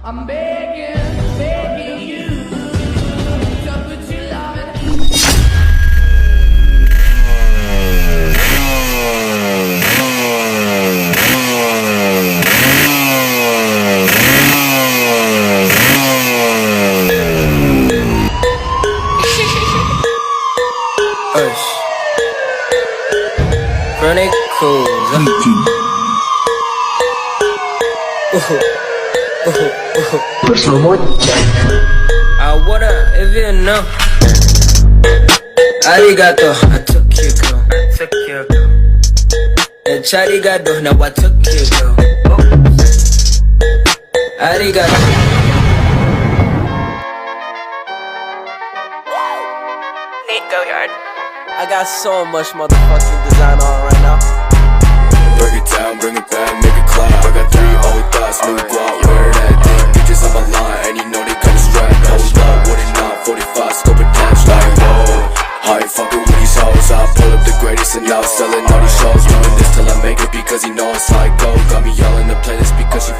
I'm begging, begging you to put your love in. I wanna, if you know. Arigato, I took your girl. And charigato, now I took your girl. Arigato. Nate, go yard. I got so much motherfucking design on right now. Break it down, bring it back, make it clap. I got 3 old thoughts, new guap, where that thing? Bitches on my line, and you know they come strapped. Hold up, what it not, 45, scope attached, like whoa. I ain't fucking with these hoes, I pull up the greatest and now selling all these shows. Doing this till I make it because you know it's like gold. Got me all in the playlist because she